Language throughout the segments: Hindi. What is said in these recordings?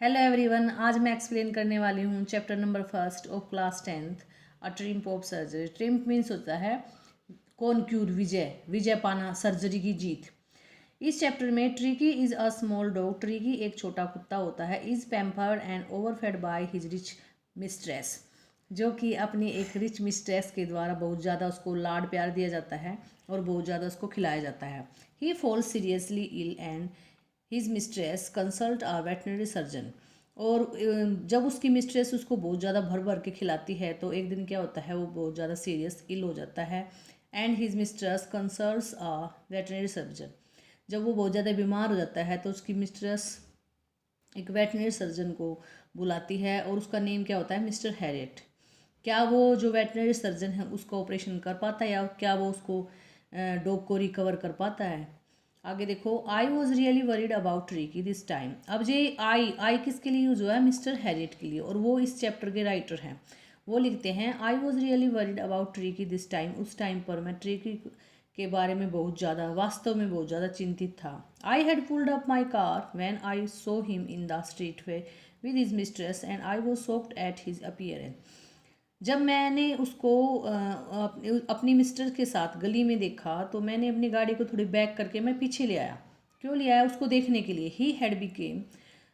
Hello everyone. आज मैं एक्सप्लेन करने वाली हूँ chapter number first of class 10th a triumph of surgery. Triumph means होता है कॉन्क्यूर, विजय, विजय पाना, सर्जरी की जीत। इस चैप्टर में Tricky is a small dog, Tricky एक छोटा कुत्ता होता है, is pampered and overfed by his rich mistress, जो कि अपनी एक रिच मिस्ट्रेस के द्वारा बहुत ज़्यादा उसको लाड प्यार दिया जाता है और बहुत ज़्यादा उसको खिलाया जाता है। He falls seriously ill and his mistress consult a veterinary surgeon. और जब उसकी मिस्ट्रेस उसको बहुत ज़्यादा भर भर के खिलाती है तो एक दिन क्या होता है, वो बहुत ज़्यादा सीरियस इल हो जाता है। And his mistress consults a veterinary surgeon. जब वो बहुत ज़्यादा बीमार हो जाता है तो उसकी मिस्ट्रेस एक वेटनरी सर्जन को बुलाती है और उसका नेम क्या होता है, मिस्टर हैरियट। क्या वो जो वेटनरी सर्जन है उसका ऑपरेशन कर पाता है या क्या वो उसको डॉग को रिकवर कर पाता है। आगे देखो, I was really worried about tricky this time. अब ये आई किसके लिए यूज हुआ है, मिस्टर हैरियट के लिए, और वो इस चैप्टर के राइटर हैं। वो लिखते हैं I was really worried about tricky this time. उस टाइम पर मैं ट्रिकी के बारे में बहुत ज़्यादा, वास्तव में बहुत ज़्यादा चिंतित था। I had pulled up my car when I saw him in the street way with his mistress and I was shocked at his appearance. जब मैंने उसको अपनी मिस्टर के साथ गली में देखा तो मैंने अपनी गाड़ी को थोड़ी बैक करके मैं पीछे ले आया। क्यों ले आया, उसको देखने के लिए। He had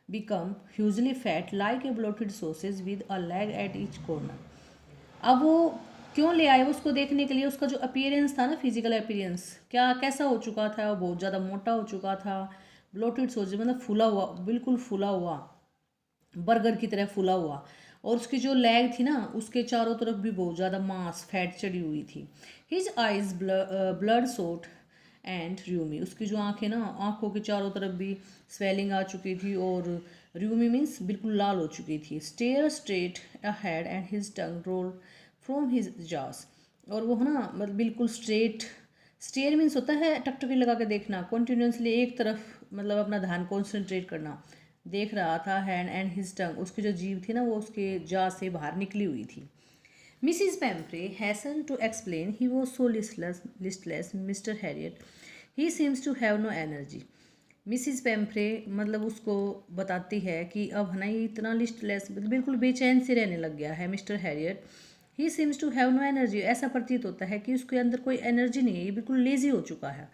become hugely fat like a bloated sausage with a leg at each corner. अब वो क्यों ले आए, उसको देखने के लिए। उसका जो अपीयरेंस था ना, फिजिकल अपीयरेंस, क्या कैसा हो चुका था, वो बहुत ज़्यादा मोटा हो चुका था। ब्लोटेड सॉसेज मतलब फूला हुआ, बिल्कुल फूला हुआ, बर्गर की तरह फूला हुआ। और उसकी जो लेग थी ना, उसके चारों तरफ भी बहुत ज़्यादा मांस फैट चढ़ी हुई थी। His eyes blood shot and rheumy. उसकी जो आंखें ना, आंखों के चारों तरफ भी स्वेलिंग आ चुकी थी और र्यूमी मीन्स बिल्कुल लाल हो चुकी थी। Stare straight ahead and his tongue roll from his jaws. और वो है ना, मतलब बिल्कुल स्ट्रेट। स्टेयर मीन्स होता है टकटकी लगा के देखना, कॉन्टिन्यूसली एक तरफ, मतलब अपना ध्यान कॉन्सेंट्रेट करना। देख रहा था। हैंड एंड हिज टंग, उसकी जो जीभ थी ना वो उसके जा से बाहर निकली हुई थी। Mrs Pumphrey hasten to explain he was so listless Mr Herriot, he seems to have no energy. Mrs Pumphrey मतलब उसको बताती है कि अब है ना ये इतना लिस्टलेस, बिल्कुल बेचैन से रहने लग गया है mister Herriot. He seems to have no energy, ऐसा प्रतीत होता है कि उसके अंदर कोई एनर्जी नहीं है, ये बिल्कुल लेजी हो चुका है।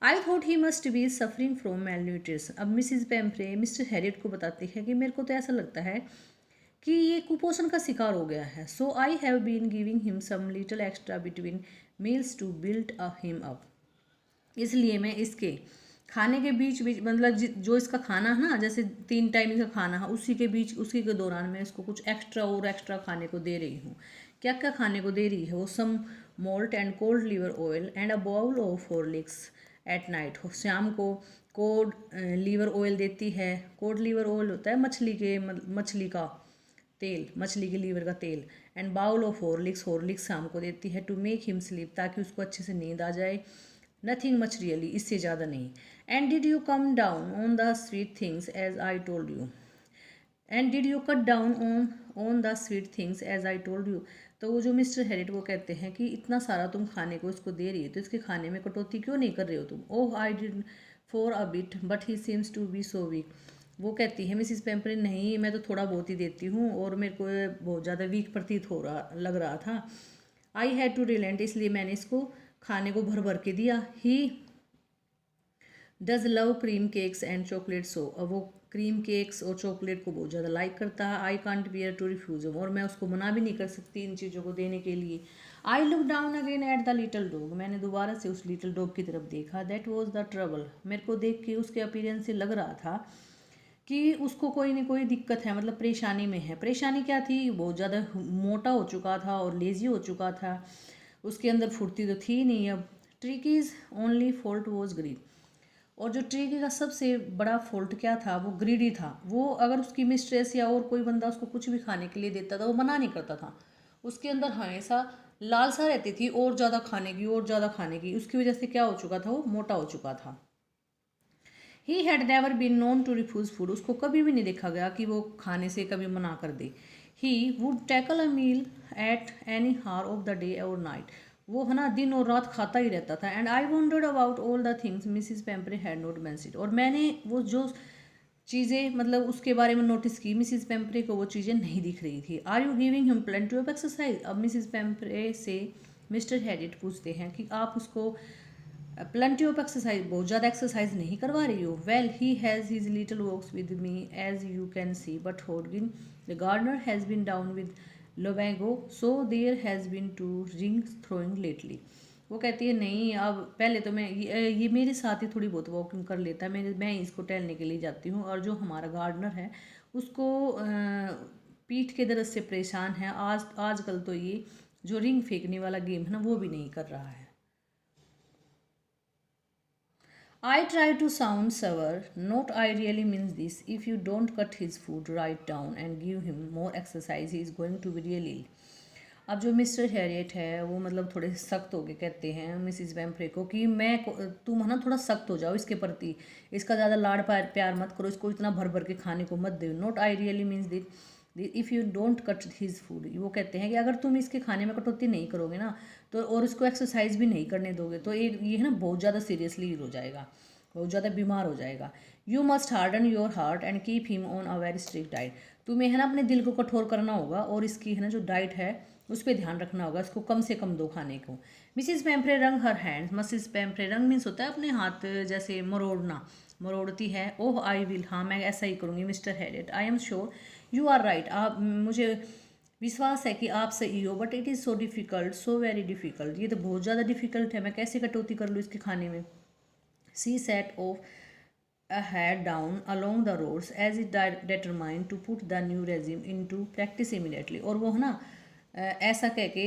I thought he must be suffering from mail nutrition. अब मिसिज पेम्फ्रे मिस्टर हैरियट को बताती है कि मेरे को तो ऐसा लगता है कि ये कुपोषण का शिकार हो गया है। So I have been giving him some little extra between meals to build him up. इसलिए मैं इसके खाने के बीच बीच, मतलब जो इसका खाना है ना, जैसे 3 टाइम इसका खाना है, उसी के बीच, उसी के दौरान मैं इसको कुछ एक्स्ट्रा और एक्स्ट्रा खाने को दे रही हूँ। क्या क्या खाने को दे रही है वो, some malt and cod liver oil and a bowl of Horlicks at night. शाम को कोल्ड लीवर ऑयल देती है। कोल्ड लीवर ऑयल होता है मछली का तेल, मछली के लीवर का तेल। And bowl of Horlicks, Horlicks शाम को देती है टू मेक हिम स्लीप, ताकि उसको अच्छे से नींद आ जाए। नथिंग मच रियली, इससे ज़्यादा नहीं। And did you come down on the sweet things as I told you, and did you cut down on the sweet things as I told you. तो वो जो मिस्टर हैरिट वो कहते हैं कि इतना सारा तुम खाने को इसको दे रही हो तो इसके खाने में कटौती क्यों नहीं कर रहे हो तुम। Oh I did for a bit but he seems to be so weak. वो कहती है मिसिस पेम्परिन, नहीं मैं तो थोड़ा बहुत ही देती हूँ और मेरे को बहुत ज़्यादा वीक प्रतीत हो रहा लग रहा था। आई हैड टू रिलेंट, इसलिए मैंने इसको खाने को भर भर के दिया। He does love cream cakes and chocolate, so अब वो क्रीम केक्स और चॉकलेट को बहुत ज़्यादा लाइक करता है। I can't bear to refuse, और मैं उसको मना भी नहीं कर सकती इन चीज़ों को देने के लिए। I look down again at the little dog, मैंने दोबारा से उस लिटिल डॉग की तरफ देखा। दैट वॉज द ट्रबल, मेरे को देख के उसके अपीयरेंस से लग रहा था कि उसको कोई ना कोई दिक्कत है, मतलब परेशानी में है। परेशानी क्या थी, बहुत ज़्यादा मोटा हो चुका था और लेजी हो चुका था, उसके अंदर फुर्ती तो थी नहीं अब। Tricki's only fault was greed, और जो ट्रिकी का सबसे बड़ा फॉल्ट क्या था, वो ग्रीडी था। वो अगर उसकी मिस्ट्रेस या और कोई बंदा उसको कुछ भी खाने के लिए देता था वो मना नहीं करता था। उसके अंदर हमेशा लालसा रहती थी और ज़्यादा खाने की, और ज़्यादा खाने की। उसकी वजह से क्या हो चुका था, वो मोटा हो चुका था। He had never been known to refuse food, उसको कभी भी नहीं देखा गया कि वो खाने से कभी मना कर दे। He would tackle a meal at any hour of the day और नाइट, वो है ना दिन और रात खाता ही रहता था। And I wondered about all the things Mrs Pumphrey had not mentioned, और मैंने वो जो चीज़ें मतलब उसके बारे में नोटिस की, मिसिस पेम्प्रे को वो चीज़ें नहीं दिख रही थी। Are you giving him plenty of exercise? अब मिसिस पेम्प्रे से मिस्टर हैरियट पूछते हैं कि आप उसको प्लेंटी ऑफ एक्सरसाइज, बहुत ज़्यादा एक्सरसाइज नहीं करवा रही हो? Well he has his little walks with me as you can see, but Hodgkin the gardener has been down with lumbago, so there has been to ring throwing lately. वो कहती है नहीं, अब पहले तो ये मेरे साथ ही थोड़ी बहुत वॉकिंग कर लेता है, मैं इसको टहलने के लिए जाती हूँ, और जो हमारा गार्डनर है उसको पीठ के दर्द से परेशान है। आजकल तो ये जो रिंग फेंकने वाला गेम है ना वो भी नहीं कर रहा है। I try to sound sour. Not I really means this. If you don't cut his food right down and give him more exercise, he is going to be really ill. अब जो मिस्टर हैरियट है वो मतलब थोड़े सख्त हो के कहते हैं मिसिस वेम्प्रे को कि तुम है ना थोड़ा सख्त हो जाओ इसके प्रति, इसका ज़्यादा लाड़ प्यार मत करो, इसको इतना भर भर के खाने को मत दो। Not I really means it if you don't cut his food, वो कहते हैं कि अगर तुम इसके खाने में कटौती नहीं करोगे ना तो, और इसको एक्सरसाइज भी नहीं करने दोगे तो ये है ना बहुत ज़्यादा सीरियसली हो जाएगा, बहुत ज़्यादा बीमार हो जाएगा। You must harden your heart and keep him on a very strict diet, तुम्हें है ना अपने दिल को कठोर करना होगा और इसकी है ना जो डाइट है उस पर ध्यान रखना होगा, इसको कम से कम दो खाने को। मिसिस पेम्प्रे रंग हर हैंड, मिसिस पेम्प्रे रंग मीन्स होता है अपने हाथ जैसे मरोड़ना, मरोड़ती है। ओह आई विल, हाँ मैं ऐसा ही करूँगी mister Herriot. I am sure you are right, आप मुझे विश्वास है कि आप सही हो, but it is so difficult, so very difficult, ये तो बहुत ज़्यादा डिफ़िकल्ट है, मैं कैसे कटौती कर लूँ इसके खाने में। See set off a head down along the roads as it determined to put the new regime into practice immediately, और वो है ना ऐसा कह के